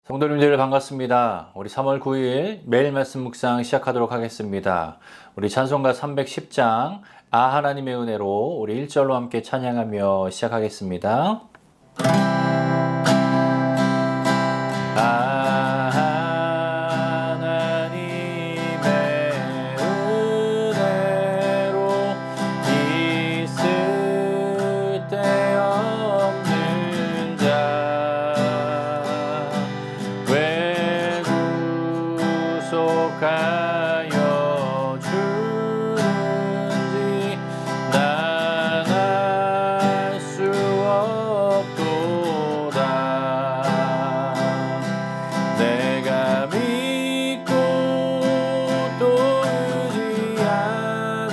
성도님들 반갑습니다. 우리 3월 9일 매일 말씀 묵상 시작하도록 하겠습니다. 우리 찬송가 310장 하나님의 은혜로 우리 1절로 함께 찬양하며 시작하겠습니다. 가여 주는지 난 알 수 없도다. 내가 믿고 또 의지하는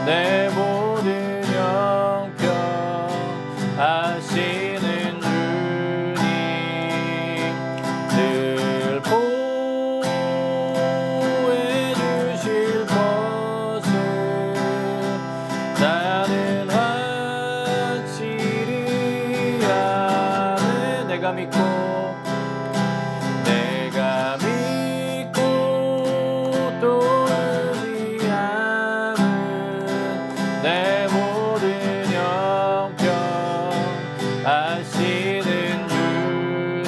내 모든 형편 아시는 주님 늘 내가 믿고 또 의지하는 내 모든 형편 아시는 주님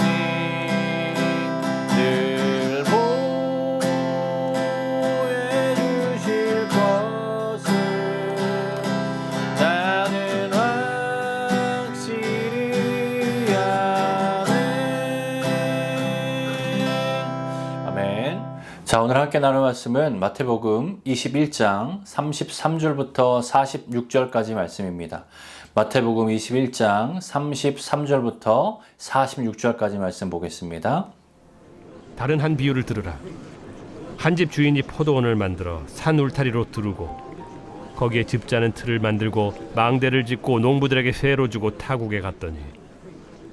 늘 보호해 주실 것을 나는 확실히 아멘. 자, 오늘 함께 나눌 말씀은 마태복음 21장 33절부터 46절까지 말씀입니다. 마태복음 21장 33절부터 46절까지 말씀 보겠습니다. 다른 한 비유를 들으라. 한 집 주인이 포도원을 만들어 산 울타리로 두르고 거기에 즙자는 틀을 만들고 망대를 짓고 농부들에게 세로 주고 타국에 갔더니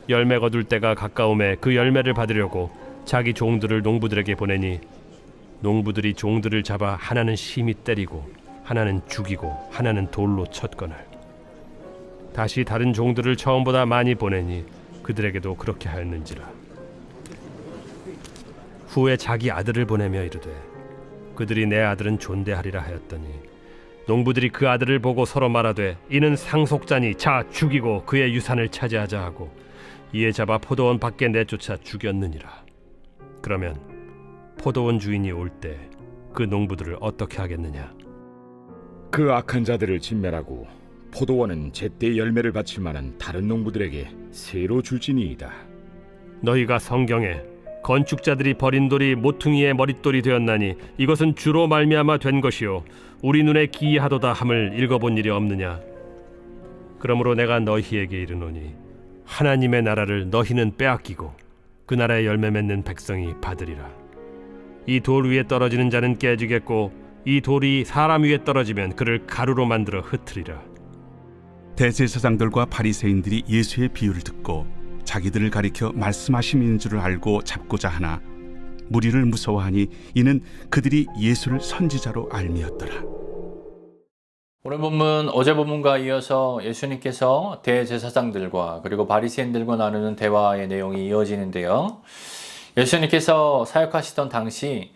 열매 거둘 때가 가까움에 그 열매를 받으려고 자기 종들을 농부들에게 보내니 농부들이 종들을 잡아 하나는 심히 때리고 하나는 죽이고 하나는 돌로 쳤거늘 다시 다른 종들을 처음보다 많이 보내니 그들에게도 그렇게 하였는지라. 후에 자기 아들을 보내며 이르되 그들이 내 아들은 존대하리라 하였더니 농부들이 그 아들을 보고 서로 말하되 이는 상속자니 자 죽이고 그의 유산을 차지하자 하고 이에 잡아 포도원 밖에 내쫓아 죽였느니라. 그러면 포도원 주인이 올 때 그 농부들을 어떻게 하겠느냐? 그 악한 자들을 진멸하고 포도원은 제때 열매를 바칠 만한 다른 농부들에게 새로 줄지니이다. 너희가 성경에 건축자들이 버린 돌이 모퉁이의 머릿돌이 되었나니 이것은 주로 말미암아 된 것이요 우리 눈에 기이하도다 함을 읽어본 일이 없느냐? 그러므로 내가 너희에게 이르노니 하나님의 나라를 너희는 빼앗기고 그 나라의 열매 맺는 백성이 받으리라. 이 돌 위에 떨어지는 자는 깨지겠고 이 돌이 사람 위에 떨어지면 그를 가루로 만들어 흩으리라. 대제사장들과 바리새인들이 예수의 비유를 듣고 자기들을 가리켜 말씀하심인 줄을 알고 잡고자 하나 무리를 무서워하니 이는 그들이 예수를 선지자로 알미었더라. 오늘 본문 어제 본문과 이어서 예수님께서 대제사장들과 그리고 바리새인들과 나누는 대화의 내용이 이어지는데요. 예수님께서 사역하시던 당시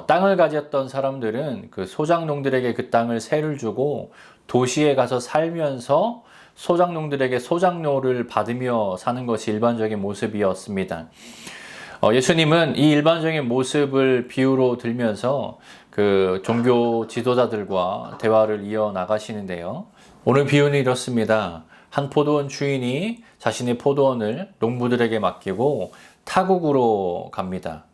땅을 가졌던 사람들은 그 소작농들에게 그 땅을 세를 주고 도시에 가서 살면서 소작농들에게 소작료를 받으며 사는 것이 일반적인 모습이었습니다. 예수님은 이 일반적인 모습을 비유로 들면서 그 종교 지도자들과 대화를 이어나가시는데요. 오늘 비유는 이렇습니다. 한 포도원 주인이 자신의 포도원을 농부들에게 맡기고 타국으로 갑니다.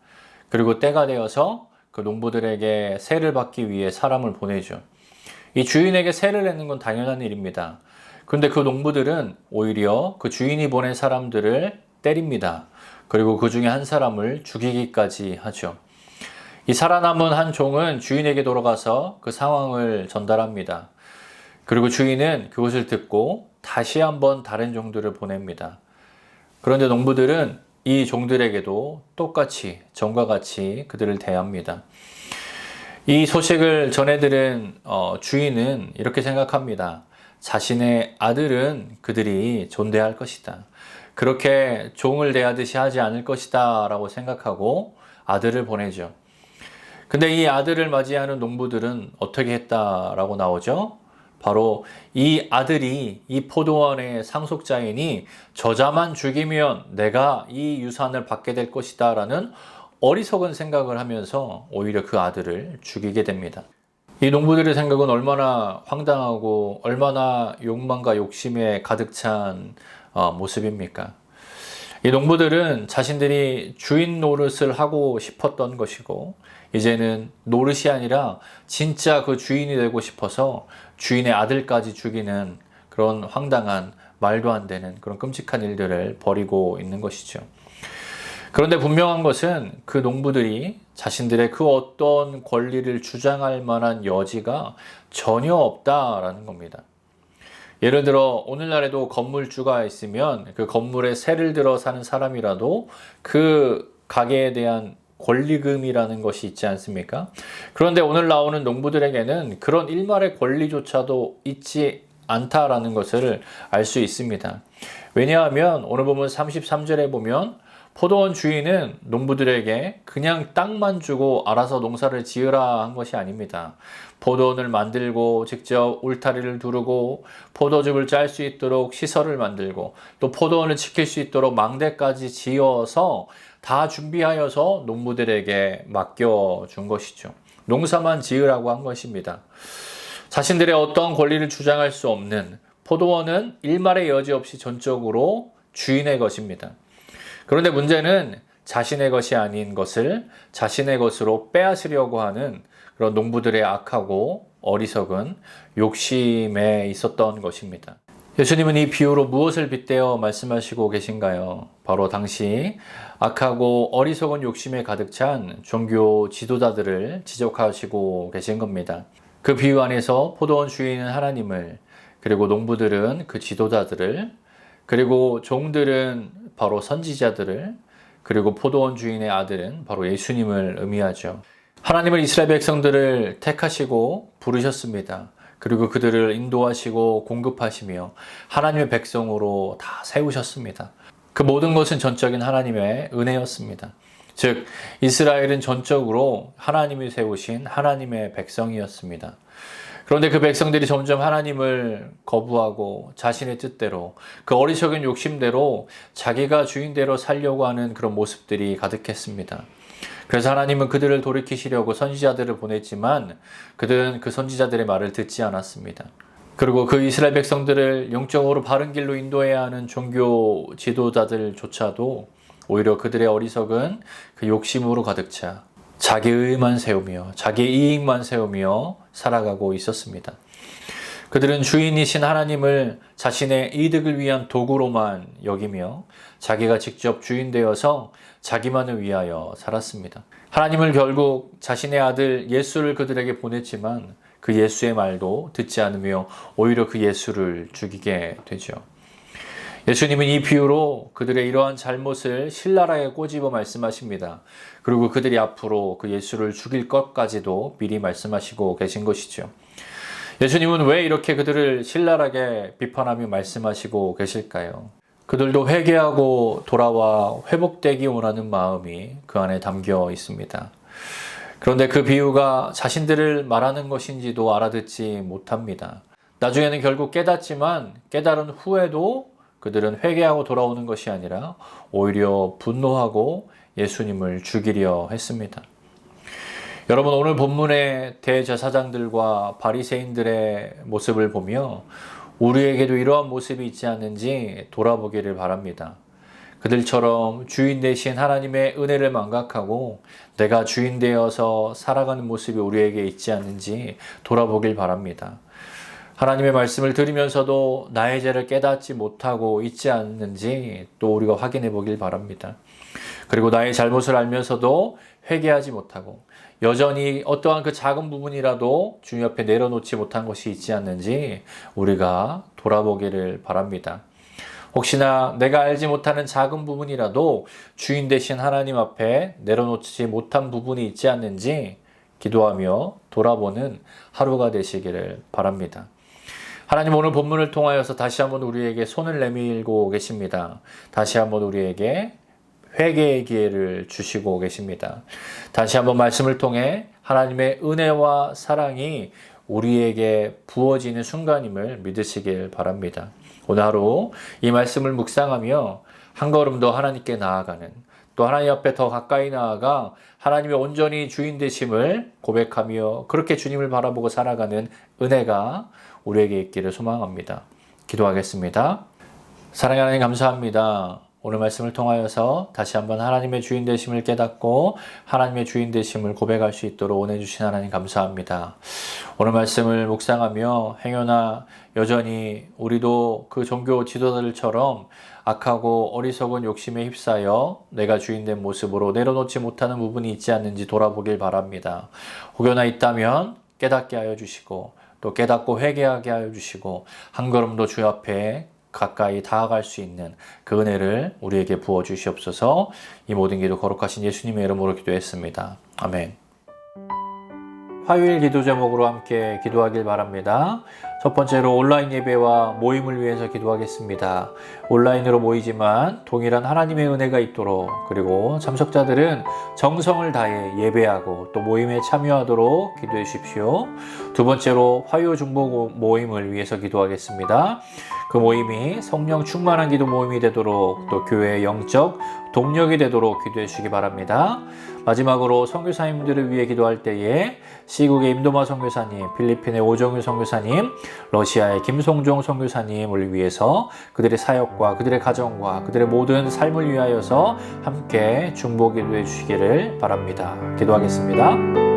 그리고 때가 되어서 그 농부들에게 세를 받기 위해 사람을 보내죠. 이 주인에게 세를 내는 건 당연한 일입니다. 그런데 그 농부들은 오히려 그 주인이 보낸 사람들을 때립니다. 그리고 그 중에 한 사람을 죽이기까지 하죠. 이 살아남은 한 종은 주인에게 돌아가서 그 상황을 전달합니다. 그리고 주인은 그것을 듣고 다시 한번 다른 종들을 보냅니다. 그런데 농부들은 이 종들에게도 똑같이 전과 같이 그들을 대합니다. 이 소식을 전해들은 주인은 이렇게 생각합니다. 자신의 아들은 그들이 존대할 것이다. 그렇게 종을 대하듯이 하지 않을 것이다 라고 생각하고 아들을 보내죠. 근데 이 아들을 맞이하는 농부들은 어떻게 했다라고 나오죠? 바로 이 아들이 이 포도원의 상속자이니 저자만 죽이면 내가 이 유산을 받게 될 것이다 라는 어리석은 생각을 하면서 오히려 그 아들을 죽이게 됩니다. 이 농부들의 생각은 얼마나 황당하고 얼마나 욕망과 욕심에 가득 찬 모습입니까? 이 농부들은 자신들이 주인 노릇을 하고 싶었던 것이고 이제는 노릇이 아니라 진짜 그 주인이 되고 싶어서 주인의 아들까지 죽이는 그런 황당한 말도 안 되는 그런 끔찍한 일들을 벌이고 있는 것이죠. 그런데 분명한 것은 그 농부들이 자신들의 그 어떤 권리를 주장할 만한 여지가 전혀 없다라는 겁니다. 예를 들어 오늘날에도 건물주가 있으면 그 건물에 세를 들어 사는 사람이라도 그 가게에 대한 권리금이라는 것이 있지 않습니까? 그런데 오늘 나오는 농부들에게는 그런 일말의 권리조차도 있지 않다라는 것을 알 수 있습니다. 왜냐하면 오늘 보면 33절에 보면 포도원 주인은 농부들에게 그냥 땅만 주고 알아서 농사를 지으라 한 것이 아닙니다. 포도원을 만들고 직접 울타리를 두르고 포도즙을 짤 수 있도록 시설을 만들고 또 포도원을 지킬 수 있도록 망대까지 지어서 다 준비하여서 농부들에게 맡겨준 것이죠. 농사만 지으라고 한 것입니다. 자신들의 어떤 권리를 주장할 수 없는 포도원은 일말의 여지 없이 전적으로 주인의 것입니다. 그런데 문제는 자신의 것이 아닌 것을 자신의 것으로 빼앗으려고 하는 그런 농부들의 악하고 어리석은 욕심에 있었던 것입니다. 예수님은 이 비유로 무엇을 빗대어 말씀하시고 계신가요? 바로 당시 악하고 어리석은 욕심에 가득 찬 종교 지도자들을 지적하시고 계신 겁니다. 그 비유 안에서 포도원 주인은 하나님을, 그리고 농부들은 그 지도자들을, 그리고 종들은 바로 선지자들을, 그리고 포도원 주인의 아들은 바로 예수님을 의미하죠. 하나님은 이스라엘 백성들을 택하시고 부르셨습니다. 그리고 그들을 인도하시고 공급하시며 하나님의 백성으로 다 세우셨습니다. 그 모든 것은 전적인 하나님의 은혜였습니다. 즉 이스라엘은 전적으로 하나님이 세우신 하나님의 백성이었습니다. 그런데 그 백성들이 점점 하나님을 거부하고 자신의 뜻대로 그 어리석은 욕심대로 자기가 주인대로 살려고 하는 그런 모습들이 가득했습니다. 그래서 하나님은 그들을 돌이키시려고 선지자들을 보냈지만 그들은 그 선지자들의 말을 듣지 않았습니다. 그리고 그 이스라엘 백성들을 영적으로 바른 길로 인도해야 하는 종교 지도자들조차도 오히려 그들의 어리석은 그 욕심으로 가득 차 자기의 의만 세우며 자기의 이익만 세우며 살아가고 있었습니다. 그들은 주인이신 하나님을 자신의 이득을 위한 도구로만 여기며 자기가 직접 주인 되어서 자기만을 위하여 살았습니다. 하나님을 결국 자신의 아들 예수를 그들에게 보냈지만 그 예수의 말도 듣지 않으며 오히려 그 예수를 죽이게 되죠. 예수님은 이 비유로 그들의 이러한 잘못을 신랄하게 꼬집어 말씀하십니다. 그리고 그들이 앞으로 그 예수를 죽일 것까지도 미리 말씀하시고 계신 것이죠. 예수님은 왜 이렇게 그들을 신랄하게 비판하며 말씀하시고 계실까요? 그들도 회개하고 돌아와 회복되기 원하는 마음이 그 안에 담겨 있습니다. 그런데 그 비유가 자신들을 말하는 것인지도 알아듣지 못합니다. 나중에는 결국 깨닫지만 깨달은 후에도 그들은 회개하고 돌아오는 것이 아니라 오히려 분노하고 예수님을 죽이려 했습니다. 여러분, 오늘 본문의 대제사장들과 바리새인들의 모습을 보며 우리에게도 이러한 모습이 있지 않는지 돌아보기를 바랍니다. 그들처럼 주인 되신 하나님의 은혜를 망각하고 내가 주인 되어서 살아가는 모습이 우리에게 있지 않는지 돌아보길 바랍니다. 하나님의 말씀을 들으면서도 나의 죄를 깨닫지 못하고 있지 않는지 또 우리가 확인해 보길 바랍니다. 그리고 나의 잘못을 알면서도 회개하지 못하고 여전히 어떠한 그 작은 부분이라도 주님 앞에 내려놓지 못한 것이 있지 않는지 우리가 돌아보기를 바랍니다. 혹시나 내가 알지 못하는 작은 부분이라도 주인 되신 하나님 앞에 내려놓지 못한 부분이 있지 않는지 기도하며 돌아보는 하루가 되시기를 바랍니다. 하나님 오늘 본문을 통하여서 다시 한번 우리에게 손을 내밀고 계십니다. 다시 한번 우리에게 회개의 기회를 주시고 계십니다. 다시 한번 말씀을 통해 하나님의 은혜와 사랑이 우리에게 부어지는 순간임을 믿으시길 바랍니다. 오늘 하루 이 말씀을 묵상하며 한 걸음 더 하나님께 나아가는, 또 하나님 앞에 더 가까이 나아가 하나님의 온전히 주인 되심을 고백하며 그렇게 주님을 바라보고 살아가는 은혜가 우리에게 있기를 소망합니다. 기도하겠습니다. 사랑하는 하나님 감사합니다. 오늘 말씀을 통하여서 다시 한번 하나님의 주인 되심을 깨닫고 하나님의 주인 되심을 고백할 수 있도록 은혜 주신 하나님 감사합니다. 오늘 말씀을 묵상하며 행여나 여전히 우리도 그 종교 지도자들처럼 악하고 어리석은 욕심에 휩싸여 내가 주인된 모습으로 내려놓지 못하는 부분이 있지 않는지 돌아보길 바랍니다. 혹여나 있다면 깨닫게 하여 주시고 또 깨닫고 회개하게 하여 주시고 한 걸음 더 주 앞에 가까이 다가갈 수 있는 그 은혜를 우리에게 부어 주시옵소서. 이 모든 기도 거룩하신 예수님의 이름으로 기도했습니다. 아멘. 화요일 기도 제목으로 함께 기도하길 바랍니다. 첫 번째로 온라인 예배와 모임을 위해서 기도하겠습니다. 온라인으로 모이지만 동일한 하나님의 은혜가 있도록, 그리고 참석자들은 정성을 다해 예배하고 또 모임에 참여하도록 기도해 주십시오. 두 번째로 화요 중보 모임을 위해서 기도하겠습니다. 그 모임이 성령 충만한 기도 모임이 되도록, 또 교회의 영적 동력이 되도록 기도해 주시기 바랍니다. 마지막으로 선교사님들을 위해 기도할 때에 시국의 임도마 선교사님, 필리핀의 오정유 선교사님, 러시아의 김송종 선교사님을 위해서 그들의 사역과 그들의 가정과 그들의 모든 삶을 위하여서 함께 중보 기도해 주시기를 바랍니다. 기도하겠습니다.